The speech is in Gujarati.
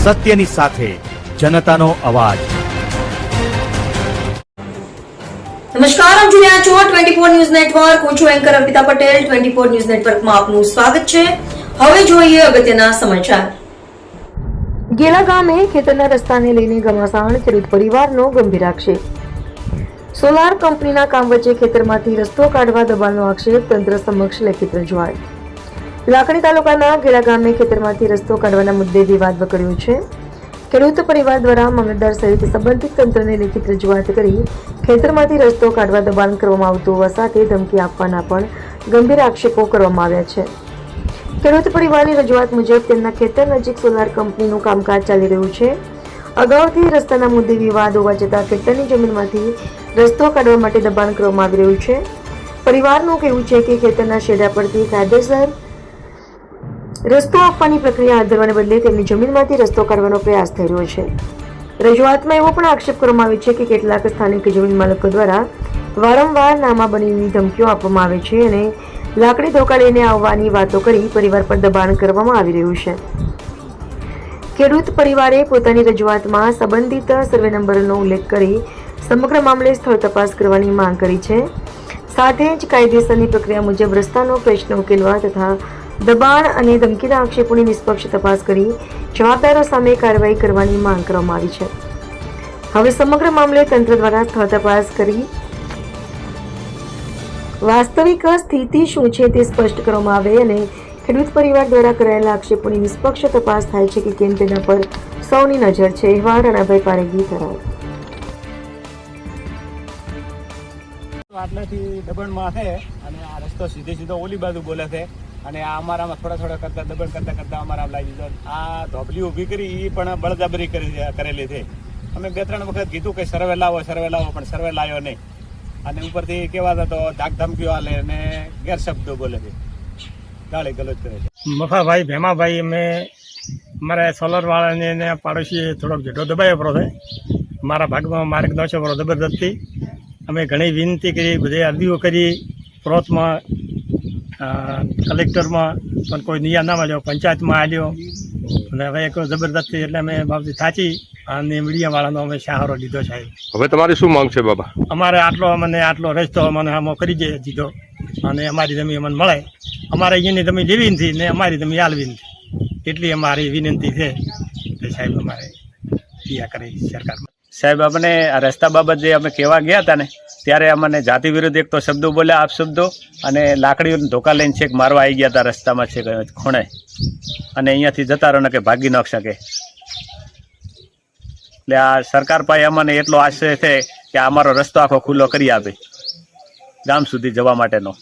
સત્યની સાથે જનતાનો અવાજ। નમસ્કાર, આપ જોઈ રહ્યા છો 24 ન્યૂઝ નેટવર્ક। હું છું એન્કર અર્પિતા પટેલ। 24 ન્યૂઝ નેટવર્કમાં આપનું સ્વાગત છે। હવે જોઈએ અગત્યના સમાચાર। ગેલા ગામે ખેતરના રસ્તાને લઈને ઘમાસાણ, ખેડૂત પરિવારનો ગંભીર આક્ષેપ। સોલાર કંપનીના કામ વચ્ચે ખેતરમાંથી રસ્તો કાઢવા દબાણનો આક્ષેપ, તંત્ર સમક્ષ લેખિત રજૂઆત। લાખણી તાલુકાના ગેલા ગામે ખેતરમાંથી રસ્તો કાઢવાના મુદ્દે વિવાદ વકર્યો છે। ખેડૂત પરિવાર દ્વારા મામલતદાર સહિત સંબંધિત તંત્રને લેખિત રજૂઆત કરી ખેતરમાંથી રસ્તો કાઢવા દબાણ કરવામાં આવતું હોવા સાથે ધમકી આપવાના પણ ગંભીર આક્ષેપો કરવામાં આવ્યા છે। ખેડૂત પરિવારની રજૂઆત મુજબ તેમના ખેતર નજીક સોલાર કંપનીનું કામકાજ ચાલી રહ્યું છે। અગાઉથી રસ્તાના મુદ્દે વિવાદ હોવા છતાં ખેતરની જમીનમાંથી રસ્તો કાઢવા માટે દબાણ કરવામાં આવી રહ્યું છે। પરિવારનું કહેવું છે કે ખેતરના શેડા પરથી કાયદેસર રસ્તો આપવાની પ્રક્રિયા હાથ ધરવાને બદલે તેમની જમીનમાંથી રસ્તો કાઢવાનો પ્રયાસ થઈ રહ્યો છે। રજૂઆતમાં એવો પણ આક્ષેપ કરવામાં આવ્યો છે કે કેટલાક સ્થાનિક જમીન માલકો દ્વારા વારંવાર નામા બનીની ધમકીઓ આપવામાં આવે છે અને લાકડી ધોકા લઈને આવવાની વાતો કરી પરિવાર પર દબાણ કરવામાં આવી રહ્યું છે। ખેડૂત પરિવારે પોતાની રજૂઆતમાં સંબંધિત સર્વે નંબરનો ઉલ્લેખ કરી સમગ્ર મામલે સ્થળ તપાસ કરવાની માંગ કરી છે। સાથે જ કાયદેસરની પ્રક્રિયા મુજબ રસ્તાનો પ્રશ્ન ઉકેલવા તથા દબાણ અને ધમકીના આક્ષેપોની નિષ્પક્ષ તપાસ કરી જવાબદારો સામે કાર્યવાહી કરવાની માંગ કરવામાં આવી છે। હવે સમગ્ર મામલે તંત્ર દ્વારા સ્થળ તપાસ કરી વાસ્તવિક સ્થિતિ શું છે તે સ્પષ્ટ કરવામાં આવે અને ખેડૂત પરિવાર દ્વારા કરાયેલા આક્ષેપોની નિષ્પક્ષ તપાસ થાય છે કે કેમ તેના પર સૌની નજર છે। અહેવાલ રાણાભાઈ પારેગી થરાદ। આટલાથી દબાણમાં છે અને આ રસ્તો સીધો ઓલી બાજુ બોલે છે અને આ અમારામાં થોડા કરતા દબાણ કરતા અમારા લાગી દીધો। આ ધોબલી ઊભી કરી એ પણ બળજબરી કરેલી છે। અમે 2-3 વખત કીધું કે સર્વે લાવો પણ સર્વે લાવ્યો નહીં અને ઉપરથી કેવા તો ધાક ધમકીઓ આલે અને ગેરશબ્દો બોલે છે, ગાળી ગલોચ કરે છે। મફાભાઈ ભેમાભાઈ અમે અમારા સોલર વાળાને પાડોશી થોડોક જેટલો દબાયો પડો છે। મારા ભાગમાં માર્ગ નોશો પડો જબરદસ્તી। અમે ઘણી વિનંતી કરી, બધી અરજીઓ કરી, પ્રોતમાં કલેક્ટરમાં પણ કોઈ નિયા ના મળ્યો, પંચાયતમાં આવ્યો અને હવે એક જબરદસ્તી એટલે અમે બાબતી થાચી અને મીડિયાવાળાનો અમે સહારો લીધો છે। હવે તમારી શું માંગ છે બાબા? અમારે આટલો રસ્તો મને આમો કરી દીધો અને અમારી જમીન અમને મળે। અમારે અહીંયાની જમીન લેવી નથી ને અમારી જમીન આલવી નથી, એટલી અમારી વિનંતી છે કે સાહેબ અમારે ક્રિયા કરી સરકારમાં। સાહેબ અમને આ રસ્તા બાબત જે અમે કહેવા ગયા હતા ને ત્યારે અમને જાતિ વિરુદ્ધ એક તો શબ્દો બોલ્યા, આપશબ્દો અને લાકડીઓને ધોકા લઈને છેક મારવા આવી ગયા હતા રસ્તામાં છે ખૂણે અને અહીંયાથી જતા રહો ને કે ભાગી ન શકે। એટલે આ સરકાર પાસે અમને એટલો આશય છે કે અમારો રસ્તો આખો ખુલ્લો કરી આપે ગામ સુધી જવા માટેનો।